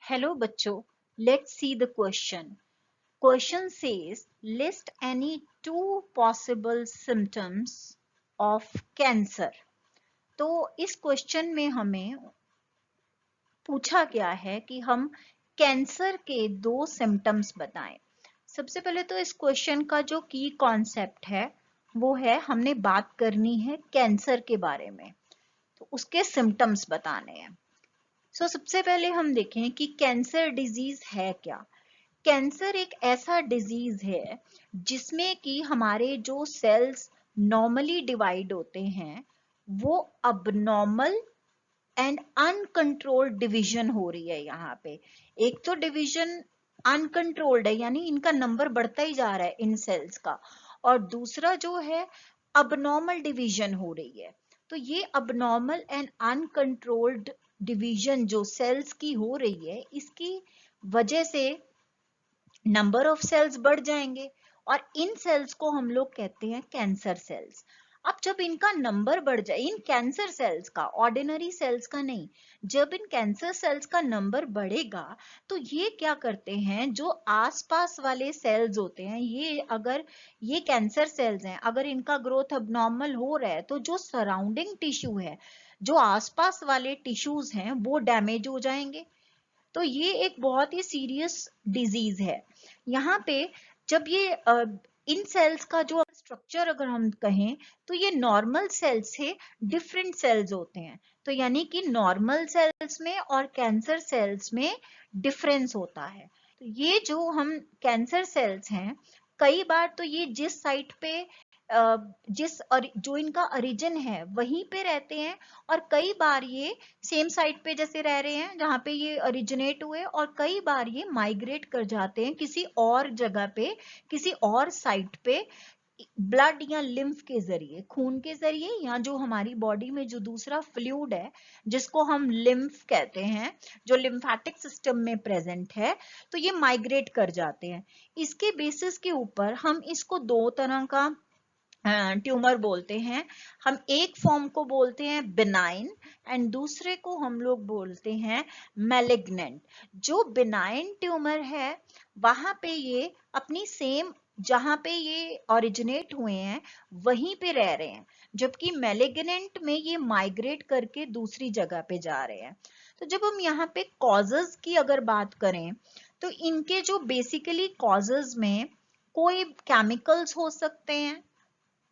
Hello bachcho, let's see the question. Question says list any two possible symptoms of cancer. तो इस question में हमें पूछा गया है कि हम कैंसर के दो सिम्टम्स बताएं। सबसे पहले तो इस क्वेश्चन का जो की कॉन्सेप्ट है वो है हमने बात करनी है कैंसर के बारे में, तो उसके सिम्टम्स बताने हैं। सबसे पहले हम देखें कि कैंसर डिजीज है क्या। कैंसर एक ऐसा डिजीज है जिसमें कि हमारे जो सेल्स नॉर्मली डिवाइड होते हैं वो अबनॉर्मल एंड अनकंट्रोल्ड डिवीजन हो रही है। यहाँ पे एक तो डिवीजन अनकंट्रोल्ड है, यानी इनका नंबर बढ़ता ही जा रहा है इन सेल्स का, और दूसरा जो है अबनॉर्मल डिवीजन हो रही है। तो ये अबनॉर्मल एंड अनकंट्रोल्ड डिवीजन जो सेल्स की हो रही है, इसकी वजह से नंबर ऑफ सेल्स बढ़ जाएंगे और इन सेल्स को हम लोग कहते हैं कैंसर सेल्स। अब जब इनका नंबर बढ़ जाए, इन कैंसर सेल्स का, ऑर्डिनरी सेल्स का नहीं, जब इन कैंसर सेल्स का नंबर बढ़ेगा तो ये क्या करते हैं, जो आसपास वाले सेल्स होते हैं, ये अगर ये कैंसर सेल्स हैं, अगर इनका ग्रोथ अबनॉर्मल हो रहा है तो जो सराउंडिंग टिश्यू है, जो आसपास वाले टिश्यूज हैं, वो डैमेज हो जाएंगे। तो ये एक बहुत ही सीरियस डिजीज है। यहाँ पे जब ये इन सेल्स का जो स्ट्रक्चर अगर हम कहें तो ये नॉर्मल सेल्स से डिफरेंट सेल्स होते हैं। तो यानी कि नॉर्मल सेल्स में और कैंसर सेल्स में डिफरेंस होता है। तो ये जो हम कैंसर सेल्स हैं, कई बार तो ये जिस साइट पे जिस और जो इनका ओरिजिन है वहीं पे रहते हैं, और कई बार ये सेम साइट पे जैसे रह रहे हैं जहाँ पे ये ओरिजिनेट हुए, और कई बार ये माइग्रेट कर जाते हैं किसी और जगह पे, किसी और साइट पे, ब्लड या लिम्फ के जरिए, खून के जरिए, या जो हमारी बॉडी में जो दूसरा फ्लूइड है जिसको हम लिम्फ कहते हैं, जो लिम्फेटिक सिस्टम में प्रेजेंट है, तो ये माइग्रेट कर जाते हैं। इसके बेसिस के ऊपर हम इसको दो तरह का ट्यूमर बोलते हैं। हम एक फॉर्म को बोलते हैं बिनाइन एंड दूसरे को हम लोग बोलते हैं मैलिग्नेंट। जो बिनाइन ट्यूमर है वहां पे ये अपनी सेम, जहां पे ये ओरिजिनेट हुए हैं वहीं पे रह रहे हैं, जबकि मैलिग्नेंट में ये माइग्रेट करके दूसरी जगह पे जा रहे हैं। तो जब हम यहाँ पे कॉजेज की अगर बात करें तो इनके जो बेसिकली कॉजेज में कोई केमिकल्स हो सकते हैं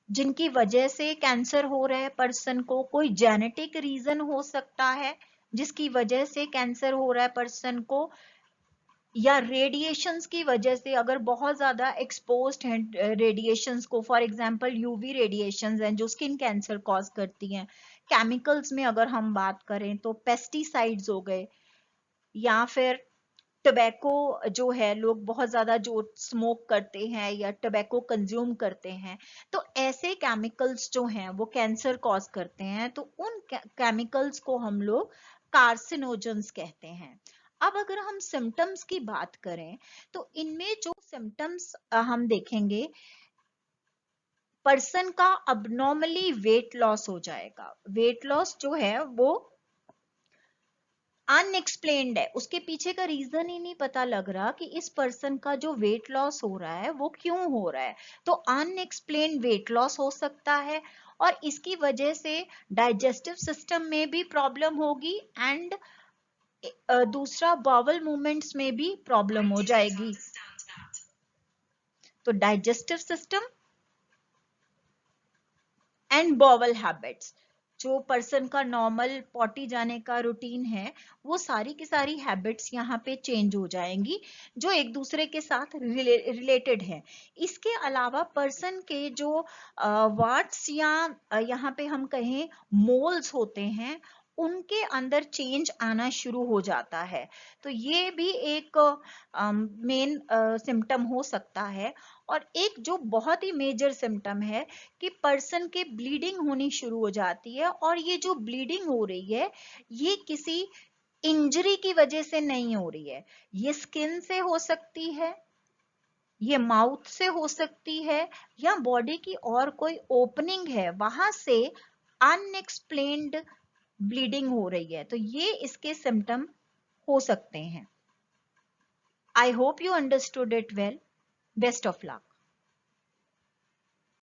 जिनकी वजह से कैंसर हो रहा है पर्सन को, कोई जेनेटिक रीजन हो सकता है जिसकी वजह से कैंसर हो रहा है पर्सन को, या रेडिएशंस की वजह से, अगर बहुत ज्यादा एक्सपोज्ड हैं रेडिएशंस को, फॉर एग्जांपल यूवी रेडिएशंस हैं जो स्किन कैंसर कॉज करती हैं। केमिकल्स में अगर हम बात करें तो पेस्टिसाइड्स हो गए, या फिर टबैको जो है, लोग बहुत ज्यादा जो स्मोक करते हैं या टबैको कंज्यूम करते हैं, तो ऐसे केमिकल्स जो हैं वो कैंसर कॉज करते हैं। तो उन केमिकल्स को हम लोग कार्सिनोजेंस कहते हैं। अब अगर हम सिम्टम्स की बात करें तो इनमें जो सिम्टम्स हम देखेंगे, पर्सन का अबनॉर्मली वेट लॉस हो जाएगा। वेट लॉस जो है वो अनएक्सप्लेन्ड है, उसके पीछे का रीजन ही नहीं पता लग रहा कि इस पर्सन का जो वेट लॉस हो रहा है वो क्यों हो रहा है। तो अनएक्सप्लेन्ड वेट लॉस हो सकता है, और इसकी वजह से डाइजेस्टिव सिस्टम में भी प्रॉब्लम होगी, एंड दूसरा बाउल मूवमेंट्स में भी प्रॉब्लम हो जाएगी। तो digestive system and bowel habits, जो पर्सन का नॉर्मल पॉटी जाने का रूटीन है, वो सारी की सारी हैबिट्स यहाँ पे चेंज हो जाएंगी जो एक दूसरे के साथ रिलेटेड है। इसके अलावा पर्सन के जो वाट्स या यहाँ पे हम कहें मोल्स होते हैं, उनके अंदर चेंज आना शुरू हो जाता है। तो ये भी एक मेन सिम्टम हो सकता है। और एक जो बहुत ही मेजर सिम्टम है कि पर्सन के ब्लीडिंग होनी शुरू हो जाती है, और ये जो ब्लीडिंग हो रही है ये किसी इंजरी की वजह से नहीं हो रही है, ये स्किन से हो सकती है, ये माउथ से हो सकती है, या बॉडी की और कोई ओपनिंग है वहां से अनएक्सप्लेन्ड ब्लीडिंग हो रही है। तो ये इसके सिम्टम हो सकते हैं। I hope you understood it well. Best of luck.